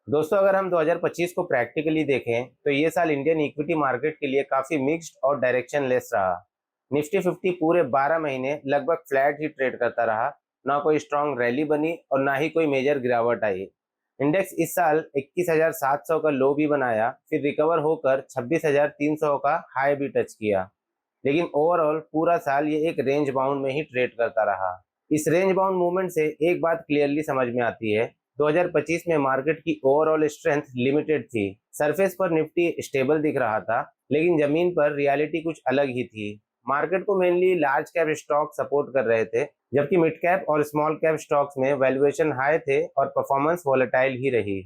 दोस्तों, अगर हम 2025 को प्रैक्टिकली देखें तो ये साल इंडियन इक्विटी मार्केट के लिए काफी मिक्स्ड और डायरेक्शनलेस रहा। निफ्टी 50 पूरे 12 महीने लगभग फ्लैट ही ट्रेड करता रहा। ना कोई स्ट्रांग रैली बनी और ना ही कोई मेजर गिरावट आई। इंडेक्स इस साल 21,700 का लो भी बनाया, फिर रिकवर होकर 26,300 का हाई भी टच किया। लेकिन ओवरऑल पूरा साल ये एक रेंज बाउंड में ही ट्रेड करता रहा। इस रेंज बाउंड मूवमेंट से एक बात क्लियरली समझ में आती है, 2025 में मार्केट की ओवरऑल स्ट्रेंथ लिमिटेड थी। सरफेस पर निफ्टी स्टेबल दिख रहा था, लेकिन जमीन पर रियलिटी कुछ अलग ही थी। मार्केट को mainly large cap stock support कर रहे थे, जबकि मिड कैप और स्मॉल कैप स्टॉक्स में वैल्यूएशन हाई थे और परफॉर्मेंस वोलेटाइल ही रही।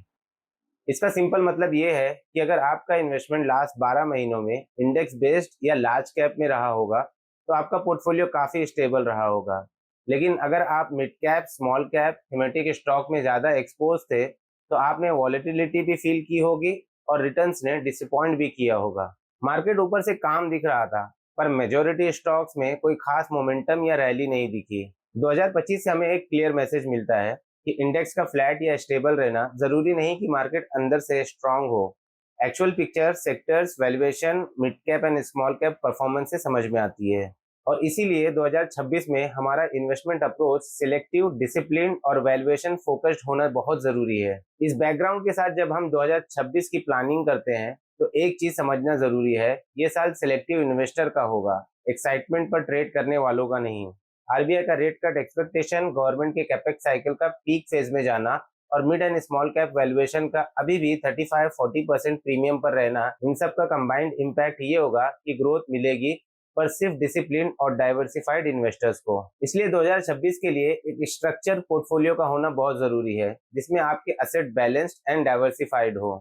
इसका सिंपल मतलब ये है कि अगर आपका इन्वेस्टमेंट लास्ट 12 महीनों में इंडेक्स बेस्ड या लार्ज कैप में रहा होगा तो आपका पोर्टफोलियो काफी स्टेबल रहा होगा। लेकिन अगर आप mid cap, small cap, thematic stock में ज्यादा एक्सपोज थे तो आपने वॉलेटिलिटी भी फील की होगी और रिटर्न्स ने डिसअपॉइंट भी किया होगा। मार्केट ऊपर से काम दिख रहा था, पर मेजोरिटी स्टॉक्स में कोई खास मोमेंटम या रैली नहीं दिखी। 2025 से हमें एक क्लियर मैसेज मिलता है कि इंडेक्स का फ्लैट या स्टेबल रहना जरूरी नहीं कि मार्केट अंदर से स्ट्रांग हो। Actual picture sectors, valuation, mid cap and small cap performance से समझ में आती है। और इसीलिए 2026 में हमारा इन्वेस्टमेंट अप्रोच सिलेक्टिव, डिसिप्लिन और वैल्यूएशन फोकस्ड होना बहुत जरूरी है। इस बैकग्राउंड के साथ जब हम 2026 की प्लानिंग करते हैं तो एक चीज समझना जरूरी है, ये साल सिलेक्टिव इन्वेस्टर का होगा, एक्साइटमेंट पर ट्रेड करने वालों का नहीं। आरबीआई का रेट कट एक्सपेक्टेशन, गवर्नमेंट के कैपेक्स साइकिल का पीक फेज में जाना और mid and small cap valuation का अभी भी 35-40% प्रीमियम पर रहना, इन सब का कंबाइंड इम्पैक्ट ये होगा कि ग्रोथ मिलेगी, पर सिर्फ डिसिप्लिन और डाइवर्सिफाइड इन्वेस्टर्स को। इसलिए 2026 के लिए एक स्ट्रक्चर पोर्टफोलियो का होना बहुत जरूरी है, जिसमें आपके असेट बैलेंस्ड एंड डाइवर्सिफाइड हो।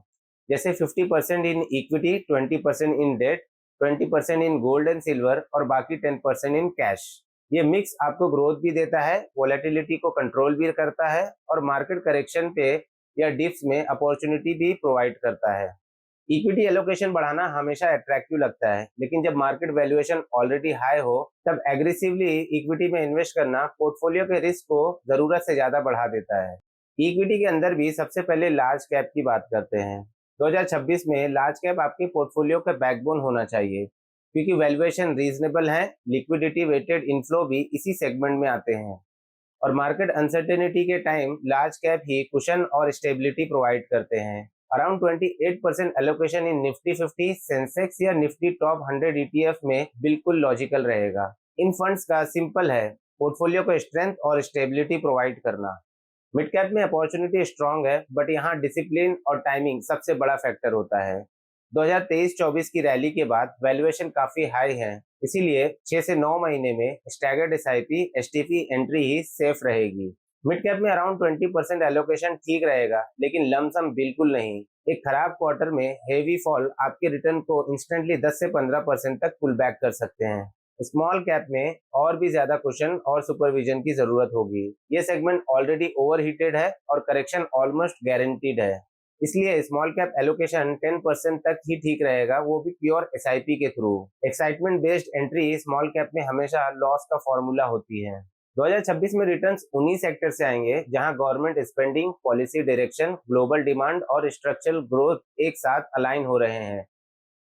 जैसे 50% in equity, 20% in debt, 20% in gold and silver और बाकी 10% इन कैश। ये मिक्स आपको ग्रोथ भी देता है, वोलेटिलिटी को कंट्रोल भी करता है और मार्केट करेक्शन पे या डिप्स में अपॉर्चुनिटी भी प्रोवाइड करता है। इक्विटी एलोकेशन बढ़ाना हमेशा अट्रैक्टिव लगता है, लेकिन जब मार्केट वैल्यूएशन ऑलरेडी हाई हो तब एग्रेसिवली इक्विटी में इन्वेस्ट करना पोर्टफोलियो के रिस्क को जरूरत से ज्यादा बढ़ा देता है। इक्विटी के अंदर भी सबसे पहले लार्ज कैप की बात करते हैं। 2026 में लार्ज कैप आपके पोर्टफोलियो का बैकबोन होना चाहिए, क्योंकि वैल्यूएशन रीजनेबल है, लिक्विडिटी वेटेड इनफ्लो भी इसी सेगमेंट में आते हैं और मार्केट अनसर्टेनिटी के टाइम लार्ज कैप ही कुशन और स्टेबिलिटी प्रोवाइड करते हैं। Around 28% allocation in Nifty 50, Sensex या निफ्टी टॉप 100 ईटीएफ में बिल्कुल लॉजिकल रहेगा। इन फंड्स का सिंपल है, पोर्टफोलियो को स्ट्रेंथ और स्टेबिलिटी प्रोवाइड करना। मिड कैप में अपॉर्चुनिटी स्ट्रांग है, बट यहाँ डिसिप्लिन और टाइमिंग सबसे बड़ा फैक्टर होता है। 2023-24 की रैली के बाद वैल्यूएशन काफी हाई है, इसीलिए 6 से 9 महीने में स्टैगर्ड एसआईपी, एसटीपी एंट्री ही सेफ रहेगी। मिड कैप में अराउंड 20% एलोकेशन ठीक रहेगा, लेकिन लमसम बिल्कुल नहीं। एक खराब क्वार्टर में हेवी फॉल आपके रिटर्न को इंस्टेंटली 10 से 15% तक पुल बैक कर सकते हैं। स्मॉल कैप में और भी ज्यादा कुशन और सुपरविजन की जरूरत होगी। ये सेगमेंट ऑलरेडी ओवरहीटेड है और करेक्शन ऑलमोस्ट गारंटीड है। इसलिए स्मॉल कैप एलोकेशन 10% तक ही ठीक रहेगा, वो भी प्योर एसआईपी के through. Excitement based entry small cap में हमेशा लॉस का फॉर्मूला होती है। 2026 में रिटर्न्स उन्हीं सेक्टर से आएंगे जहां government spending, policy direction, global demand और स्ट्रक्चरल ग्रोथ एक साथ अलाइन हो रहे हैं।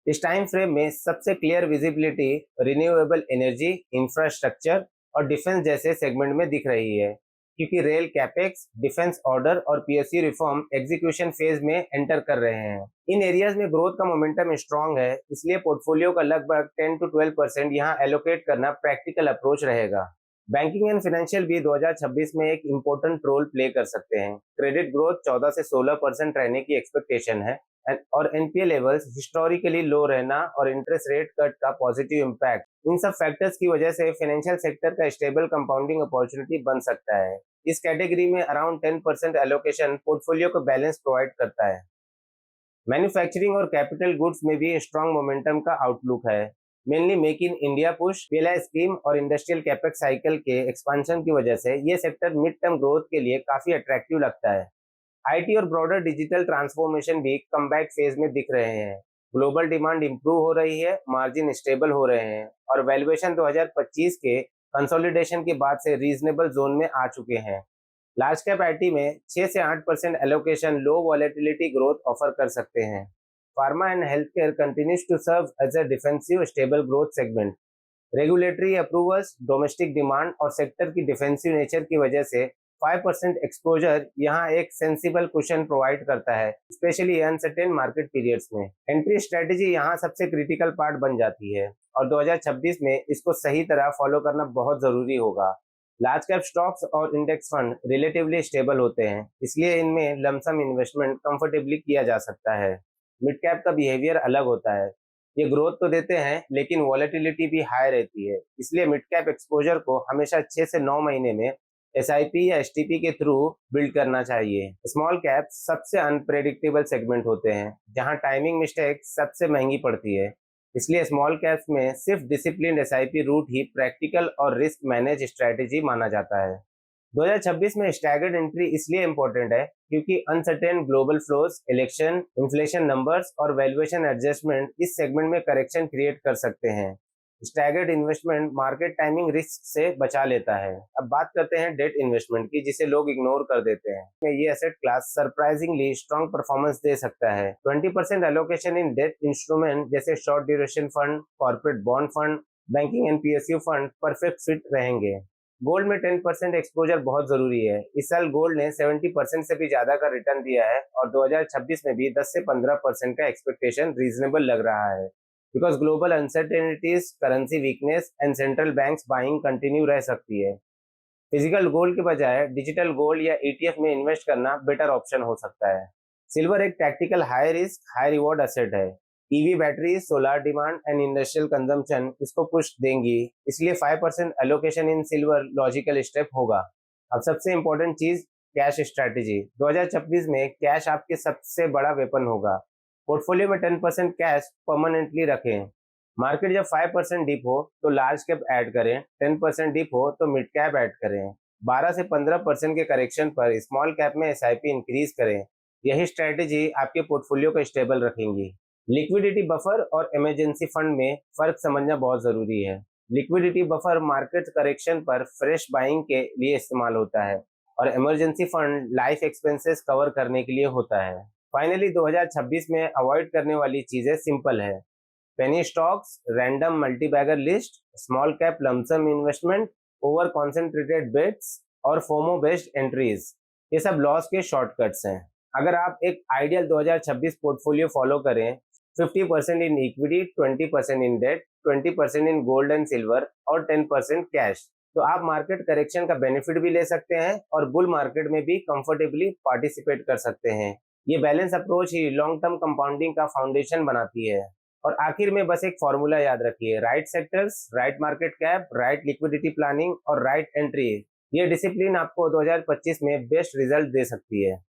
इस टाइम फ्रेम में सबसे clear visibility renewable energy, infrastructure और डिफेंस जैसे सेगमेंट में दिख रही है, क्योंकि रेल कैपेक्स, डिफेंस ऑर्डर और पीएसयू रिफॉर्म एग्जीक्यूशन फेज में एंटर कर रहे हैं। इन एरियाज में ग्रोथ का मोमेंटम स्ट्रांग है, इसलिए पोर्टफोलियो का लगभग 10 to 12% यहाँ एलोकेट करना प्रैक्टिकल अप्रोच रहेगा। बैंकिंग एंड फाइनेंशियल भी 2026 में एक इम्पोर्टेंट रोल प्ले कर सकते हैं। क्रेडिट ग्रोथ 14 से 16% रहने की एक्सपेक्टेशन है और एनपीए लेवल्स हिस्टोरिकली लो रहना और इंटरेस्ट रेट कट का पॉजिटिव इम्पैक्ट, इन सब फैक्टर्स की वजह से फाइनेंशियल सेक्टर का स्टेबल कंपाउंडिंग अपॉर्चुनिटी बन सकता है। इस कैटेगरी में अराउंड 10% एलोकेशन पोर्टफोलियो को बैलेंस प्रोवाइड करता है। मैन्युफैक्चरिंग और कैपिटल गुड्स में भी स्ट्रांग मोमेंटम का आउटलुक है। Mainly make in India push, PLI scheme और इंडस्ट्रियल कैपेक्स साइकिल के एक्सपेंशन की वजह से ये सेक्टर मिड टर्म ग्रोथ के लिए काफी अट्रैक्टिव लगता है। आईटी और ब्रॉडर डिजिटल ट्रांसफॉर्मेशन भी कमबैक फेज में दिख रहे हैं। ग्लोबल डिमांड इंप्रूव हो रही है, मार्जिन स्टेबल हो रहे हैं और वैल्यूएशन 2025 के कंसोलिडेशन के बाद से रीजनेबल जोन में आ चुके हैं। लार्ज कैप आईटी में 6 से 8% allocation low volatility growth offer कर सकते हैं। Pharma and health care continues to serve as a defensive stable growth segment. Regulatory approvals, domestic demand और सेक्टर की डिफेंसिव नेचर की वजह से 5% एक्सपोजर यहाँ एक सेंसिबल कुशन प्रोवाइड करता है, स्पेशली अनसर्टेन मार्केट पीरियड्स में। एंट्री स्ट्रेटेजी यहाँ सबसे क्रिटिकल पार्ट बन जाती है और 2026 में इसको सही तरह फॉलो करना बहुत जरूरी होगा। लार्ज कैप स्टॉक्स और इंडेक्स फंड रिलेटिवली स्टेबल होते हैं, इसलिए इनमें लमसम इन्वेस्टमेंट कंफर्टेबली किया जा सकता है। मिड कैप का बिहेवियर अलग होता है, ये ग्रोथ तो देते हैं लेकिन वॉलेटिलिटी भी हाई रहती है, इसलिए मिड कैप एक्सपोजर को हमेशा 6 से 9 महीने में एसआईपी या एसटीपी के थ्रू बिल्ड करना चाहिए। स्मॉल कैप सबसे अनप्रेडिक्टेबल सेगमेंट होते हैं, जहां टाइमिंग मिस्टेक सबसे महंगी पड़ती है, इसलिए स्मॉल कैप्स में सिर्फ डिसिप्लिन्ड एसआईपी रूट ही प्रैक्टिकल और रिस्क मैनेज स्ट्रेटेजी माना जाता है। 2026 में स्टैगर्ड एंट्री इसलिए इंपॉर्टेंट है क्योंकि uncertain global flows, election, inflation numbers और वैल्यूएशन एडजस्टमेंट इस सेगमेंट में करेक्शन क्रिएट कर सकते हैं। Staggered investment market timing risk से बचा लेता है। अब बात करते हैं डेट इन्वेस्टमेंट की, जिसे लोग इग्नोर कर देते हैं। ये asset class surprisingly strong performance दे सकता है। 20% एलोकेशन इन डेट इंस्ट्रूमेंट जैसे short duration fund, corporate bond fund, banking and PSU fund perfect fit रहेंगे। गोल्ड में 10% एक्सपोजर बहुत जरूरी है। इस साल गोल्ड ने 70% से भी ज्यादा का रिटर्न दिया है और 2026 में भी 10 से 15% का एक्सपेक्टेशन रीजनेबल लग रहा है, because global uncertainties, currency weakness and central banks buying continue रह सकती है। फिजिकल गोल्ड के बजाय डिजिटल गोल्ड या ईटीएफ में इन्वेस्ट करना बेटर ऑप्शन हो सकता है। सिल्वर एक tactical high risk high reward asset है। EV battery, solar demand and industrial consumption इसको पुश देंगी, इसलिए 5% allocation in silver logical step होगा। अब सबसे इंपॉर्टेंट चीज, कैश स्ट्रैटेजी। 2026 में कैश आपके सबसे बड़ा वेपन होगा। पोर्टफोलियो में 10% कैश परमानेंटली रखें। मार्केट जब 5% डिप हो तो लार्ज कैप ऐड करें, 10% डिप हो तो मिड कैप ऐड करें, 12 से 15% के करेक्शन पर स्मॉल कैप में एसआईपी इंक्रीज करें। यही स्ट्रैटेजी आपके पोर्टफोलियो को स्टेबल रखेंगी। लिक्विडिटी बफर और इमरजेंसी फंड में फर्क समझना बहुत जरूरी है। लिक्विडिटी बफर मार्केट करेक्शन पर फ्रेश बाइंग के लिए इस्तेमाल होता है और emergency fund life expenses cover करने के लिए होता है। फाइनली 2026 में अवॉइड करने वाली चीजें सिंपल है। Penny stocks, random multibagger list, small cap lumpsum investment, over concentrated bets और फोमो बेस्ड एंट्रीज, ये सब लॉस के शॉर्टकट्स हैं। अगर आप एक आइडियल 2026 पोर्टफोलियो फॉलो करें, 50% in equity, 20% in debt, 20% in gold and silver और 10% कैश, तो आप मार्केट करेक्शन का बेनिफिट भी ले सकते हैं और बुल मार्केट में भी कंफर्टेबली पार्टिसिपेट कर सकते हैं। ये बैलेंस अप्रोच ही लॉन्ग टर्म कंपाउंडिंग का फाउंडेशन बनाती है। और आखिर में बस एक फॉर्मूला याद रखिए, right sectors, right market cap, right liquidity planning और राइट एंट्री, ये डिसिप्लिन आपको 2025 में बेस्ट रिजल्ट दे सकती है।